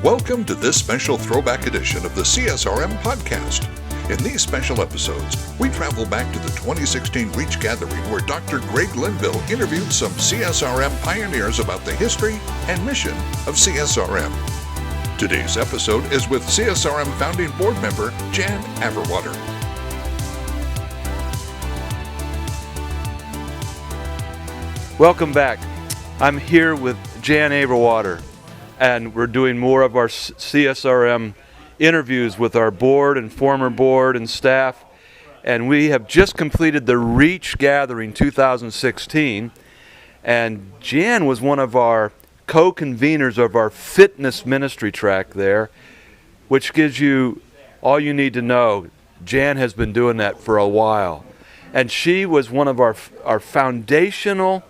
Welcome to this special throwback edition of the CSRM podcast. In these special episodes, we travel back to the 2016 REACHgathering where Dr. Greg Linville interviewed some CSRM pioneers about the history and mission of CSRM. Today's episode is with CSRM founding board member Jan Averwater. Welcome back. I'm here with Jan Averwater, and we're doing more of our CSRM interviews with our board and former board and staff. And we have just completed the REACHgathering 2016, and Jan was one of our co-conveners of our fitness ministry track there, which gives you all you need to know. Jan has been doing that for a while, and she was one of our foundational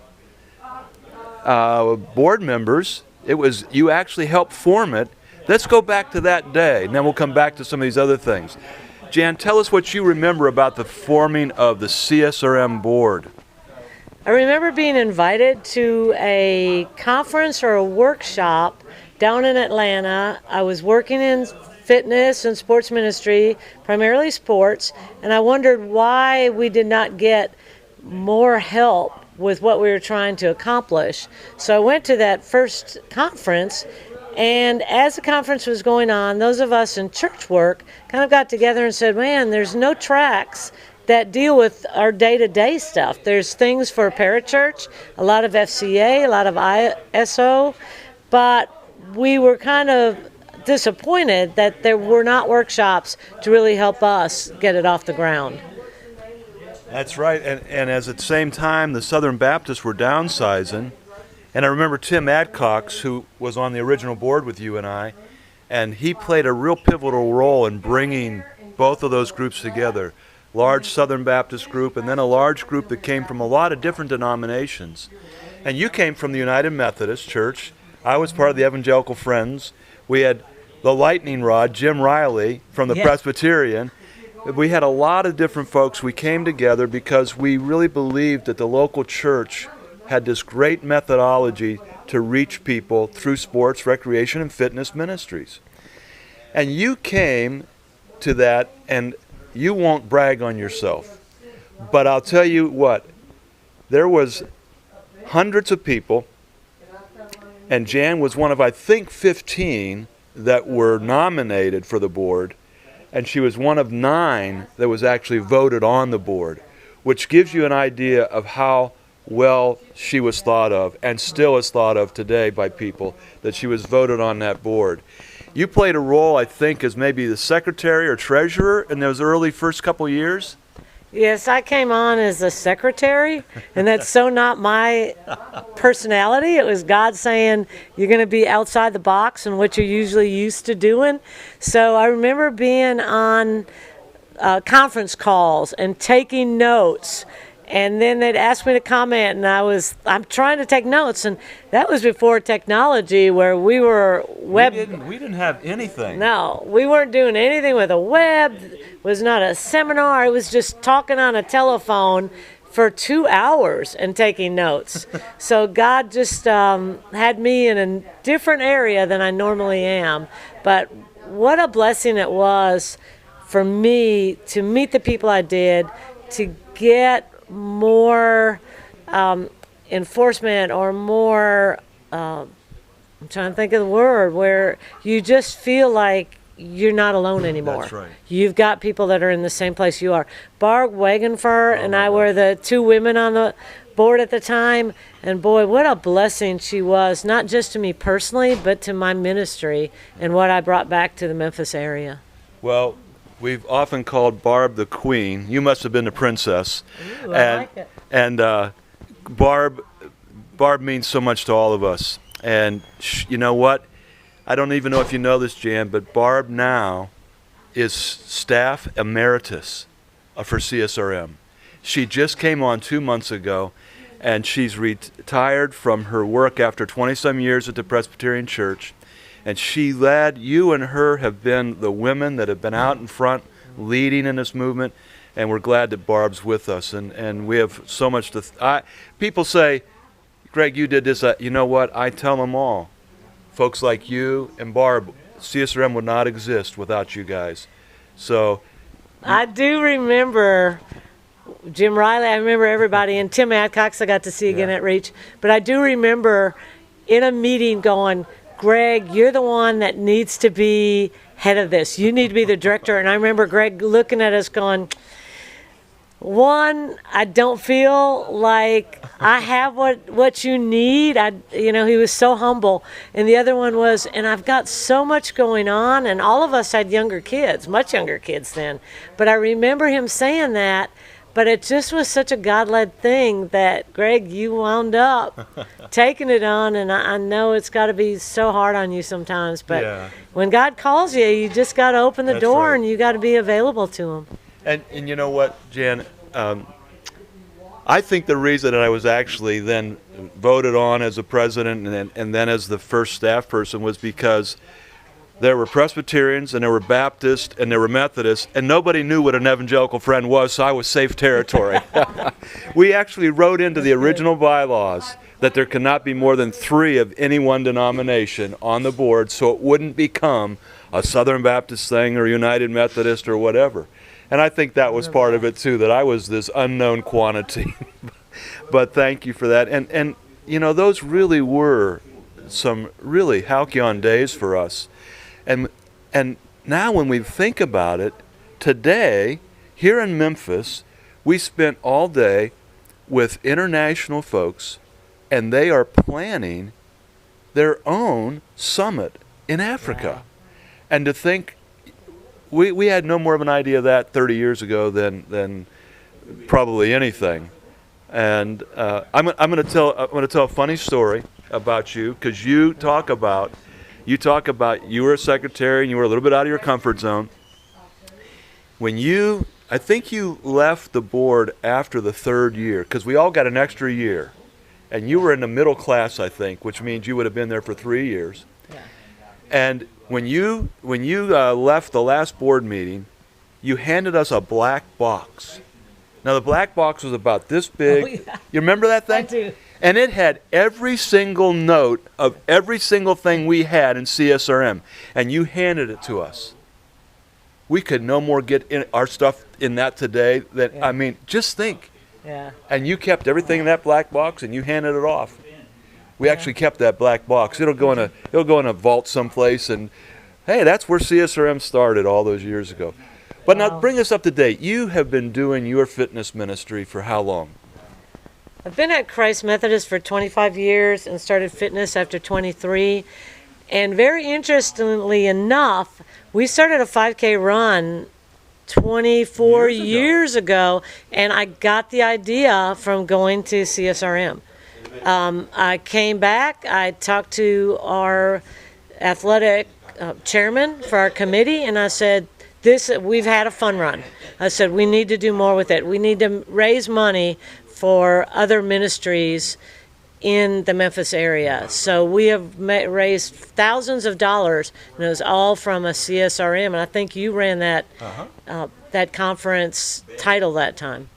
board members. You actually helped form it. Let's go back to that day, and then we'll come back to some of these other things. Jan, tell us what you remember about the forming of the CSRM board. I remember being invited to a conference or a workshop down in Atlanta. I was working in fitness and sports ministry, primarily sports, and I wondered why we did not get more help with what we were trying to accomplish. So I went to that first conference, and as the conference was going on, those of us in church work kind of got together and said, man, there's no tracks that deal with our day-to-day stuff. There's things for parachurch, a lot of FCA, a lot of ISO, but we were kind of disappointed that there were not workshops to really help us get it off the ground. That's right, and as at the same time, the Southern Baptists were downsizing, and I remember Tim Adcox, who was on the original board with you and I, and he played a real pivotal role in bringing both of those groups together. Large Southern Baptist group, and then a large group that came from a lot of different denominations. And you came from the United Methodist Church. I was part of the Evangelical Friends. We had the lightning rod, Jim Riley, from the Presbyterian. We had a lot of different folks. We came together because we really believed that the local church had this great methodology to reach people through sports, recreation, and fitness ministries. And you came to that, and you won't brag on yourself, but I'll tell you what, there was hundreds of people, and Jan was one of, I think, 15 that were nominated for the board, and she was one of 9 that was actually voted on the board, which gives you an idea of how well she was thought of, and still is thought of today by people, that she was voted on that board. You played a role, I think, as maybe the secretary or treasurer in those early first couple years? Yes, I came on as a secretary, and that's so not my personality. It was God saying, you're going to be outside the box and what you're usually used to doing. So I remember being on conference calls and taking notes, and then they'd ask me to comment, and I'm trying to take notes, and that was before technology where we were web. We didn't have anything. No, we weren't doing anything with a web. It was not a seminar. It was just talking on a telephone for 2 hours and taking notes. So God just had me in a different area than I normally am. But what a blessing it was for me to meet the people I did, to get more enforcement or more, I'm trying to think of the word, where you just feel like you're not alone anymore. That's right. You've got people that are in the same place you are. Barb Wagenfer and I were the 2 women on the board at the time, and boy, what a blessing she was, not just to me personally, but to my ministry and what I brought back to the Memphis area. Well, we've often called Barb the queen. You must have been the princess. Ooh, I like it. And Barb means so much to all of us. And you know what? I don't even know if you know this, Jan, but Barb now is staff emeritus for CSRM. She just came on 2 months ago, and she's retired from her work after 20-some years at the Presbyterian Church. And she led, you and her have been the women that have been out in front leading in this movement, and we're glad that Barb's with us. And we have so much to, people say, Greg, you did this. You know what? I tell them all. Folks like you and Barb CSRM would not exist without you guys. So I do remember Jim Riley. I remember everybody, and Tim Adcox I got to see again at Reach. But I do remember in a meeting going, Greg, you're the one that needs to be head of this. You need to be the director. And I remember Greg looking at us going, one, I don't feel like I have what you need. He was so humble. And the other one was, and I've got so much going on, and all of us had younger kids, much younger kids then. But I remember him saying that, but it just was such a God-led thing that, Greg, you wound up taking it on, and I know it's got to be so hard on you sometimes. But when God calls you, you just got to open the door, and you got to be available to him. And you know what, Jan? I think the reason that I was actually then voted on as a president and then as the first staff person was because there were Presbyterians and there were Baptists and there were Methodists, and nobody knew what an evangelical friend was, so I was safe territory. We actually wrote into the original bylaws that there cannot be more than 3 of any one denomination on the board, so it wouldn't become a Southern Baptist thing or United Methodist or whatever. And I think that was part of it too, that I was this unknown quantity. But thank you for that. And those really were some really halcyon days for us. And now when we think about it, today, here in Memphis, we spent all day with international folks, and they are planning their own summit in Africa. And to think, we had no more of an idea of that 30 years ago than probably anything. And I'm going to tell a funny story about you, because you talk about you were a secretary and you were a little bit out of your comfort zone. I think you left the board after the 3rd year, because we all got an extra year, and you were in the middle class, I think, which means you would have been there for 3 years. Yeah. And when you left the last board meeting, you handed us a black box. Now the black box was about this big. Oh, yeah. You remember that thing? I do. And it had every single note of every single thing we had in CSRM, and you handed it to us. We could no more get in our stuff in that today than, I mean, just think. Yeah. And you kept everything in that black box, and you handed it off. We actually kept that black box. It'll go in a vault someplace, and hey, that's where CSRM started all those years ago. But now bring us up to date. You have been doing your fitness ministry for how long? I've been at Christ Methodist for 25 years and started fitness after 23. And very interestingly enough, we started a 5K run 24 years ago, and I got the idea from going to CSRM. I came back, I talked to our athletic chairman for our committee, and I said, we've had a fun run. I said, we need to do more with it. We need to raise money for other ministries in the Memphis area. So we have raised thousands of dollars, and it was all from a CSRM, and I think you ran that that conference title that time.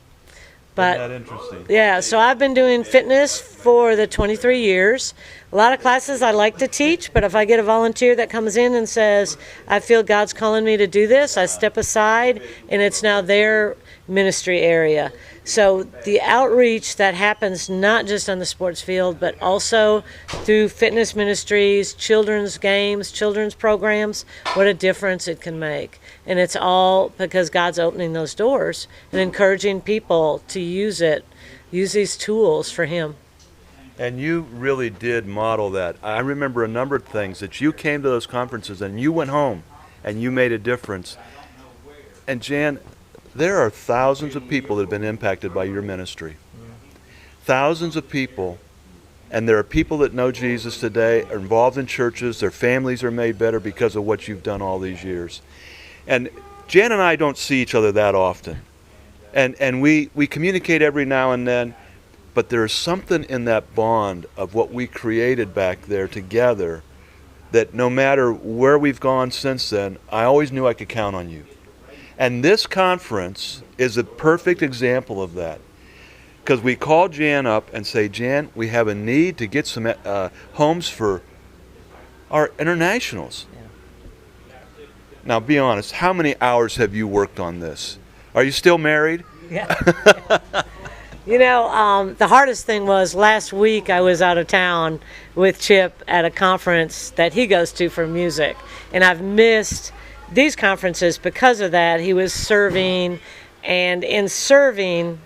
But isn't that interesting? Yeah, so I've been doing fitness for the 23 years. A lot of classes I like to teach, but if I get a volunteer that comes in and says, I feel God's calling me to do this, I step aside, and it's now their ministry area. So the outreach that happens not just on the sports field, but also through fitness ministries, children's games, children's programs, what a difference it can make. And it's all because God's opening those doors and encouraging people to use these tools for Him. And you really did model that. I remember a number of things that you came to those conferences and you went home and you made a difference. And Jan, there are thousands of people that have been impacted by your ministry. Thousands of people, and there are people that know Jesus today, are involved in churches, their families are made better because of what you've done all these years. And Jan and I don't see each other that often. And we communicate every now and then, but there's something in that bond of what we created back there together that no matter where we've gone since then, I always knew I could count on you. And this conference is a perfect example of that. Because we call Jan up and say, Jan, we have a need to get some homes for our internationals. Now, be honest. How many hours have you worked on this? Are you still married? Yeah. The hardest thing was last week I was out of town with Chip at a conference that he goes to for music. And I've missed these conferences because of that. He was serving, and in serving...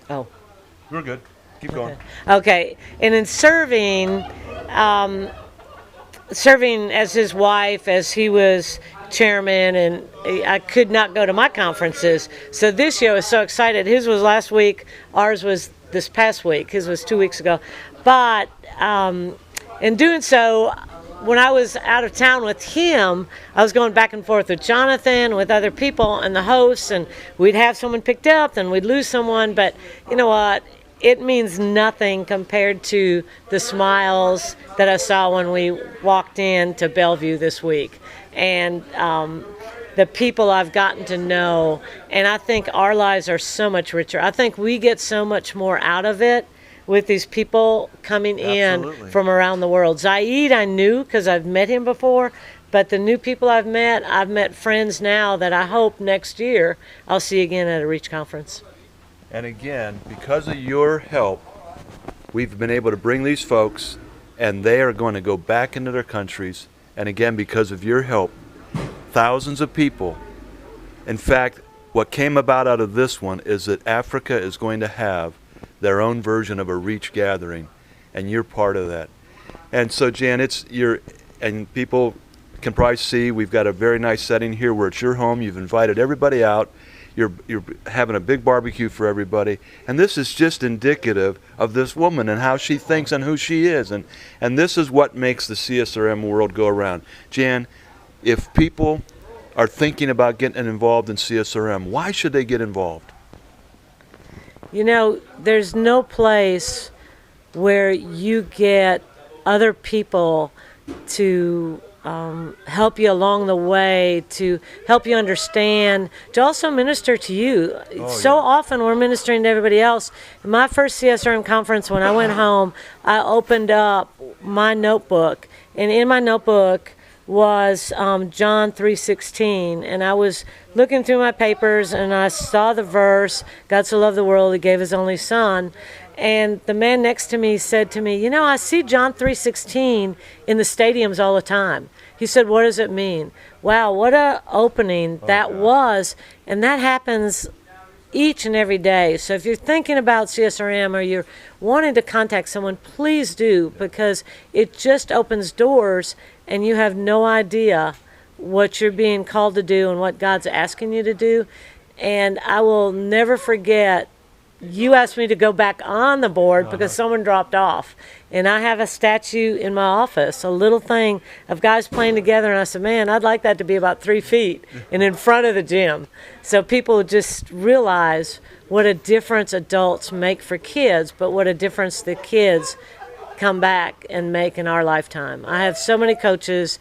Oh. We're good. Keep going. Okay. And in serving, serving as his wife, as he was chairman, and I could not go to my conferences. So this year I was so excited. His was last week. Ours was this past week. His was 2 weeks ago. But in doing so, when I was out of town with him, I was going back and forth with Jonathan, with other people and the hosts, and we'd have someone picked up, then we'd lose someone. But you know what? It means nothing compared to the smiles that I saw when we walked in to Bellevue this week. And the people I've gotten to know, and I think our lives are so much richer. I think we get so much more out of it with these people coming in from around the world. Zaid I knew because I've met him before, but the new people I've met friends now that I hope next year I'll see again at a REACH conference. And again, because of your help, we've been able to bring these folks, and they are going to go back into their countries. And again, because of your help, thousands of people. In fact, what came about out of this one is that Africa is going to have their own version of a REACH gathering, and you're part of that. And so, Jan, and people can probably see we've got a very nice setting here where it's your home. You've invited everybody out. You're having a big barbecue for everybody, and this is just indicative of this woman and how she thinks and who she is, and this is what makes the CSRM world go around. Jan, if people are thinking about getting involved in CSRM, why should they get involved? There's no place where you get other people to help you along the way, to help you understand, to also minister to you. Often we're ministering to everybody else. In my first CSRM conference, when I went home, I opened up my notebook, and in my notebook was John 3:16, and I was looking through my papers, and I saw the verse, God so loved the world, he gave his only son. And the man next to me said to me, I see John 3:16 in the stadiums all the time. He said, what does it mean? Wow, what a opening that was. And that happens each and every day. So if you're thinking about CSRM or you're wanting to contact someone, please do, because it just opens doors and you have no idea what you're being called to do and what God's asking you to do. And I will never forget, you asked me to go back on the board because someone dropped off. And I have a statue in my office, a little thing of guys playing together. And I said, man, I'd like that to be about 3 feet and in front of the gym. So people just realize what a difference adults make for kids, but what a difference the kids come back and make in our lifetime. I have so many coaches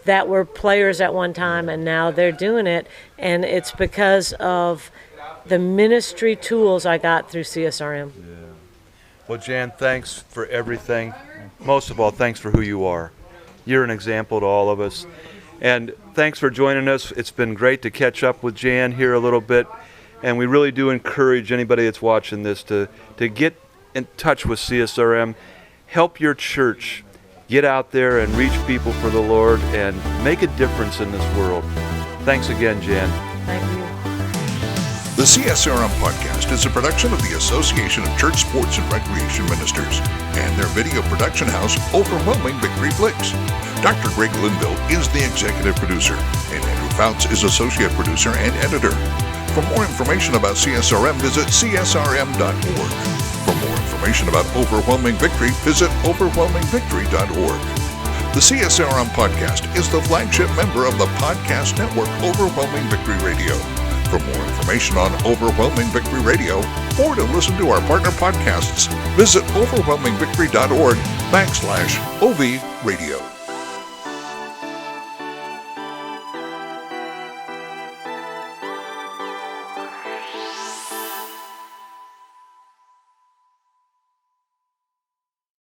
that were players at one time, and now they're doing it. And it's because of the ministry tools I got through CSRM. Yeah. Well, Jan, thanks for everything. Most of all, thanks for who you are. You're an example to all of us. And thanks for joining us. It's been great to catch up with Jan here a little bit. And we really do encourage anybody that's watching this to get in touch with CSRM. Help your church get out there and reach people for the Lord and make a difference in this world. Thanks again, Jan. Thank you. The CSRM podcast is a production of the Association of Church Sports and Recreation Ministers and their video production house, Overwhelming Victory Flix. Dr. Greg Linville is the executive producer, and Andrew Fouts is associate producer and editor. For more information about CSRM, visit csrm.org. For more information about Overwhelming Victory, visit overwhelmingvictory.org. The CSRM podcast is the flagship member of the podcast network Overwhelming Victory Radio. For more information on Overwhelming Victory Radio or to listen to our partner podcasts, visit overwhelmingvictory.org/OV Radio.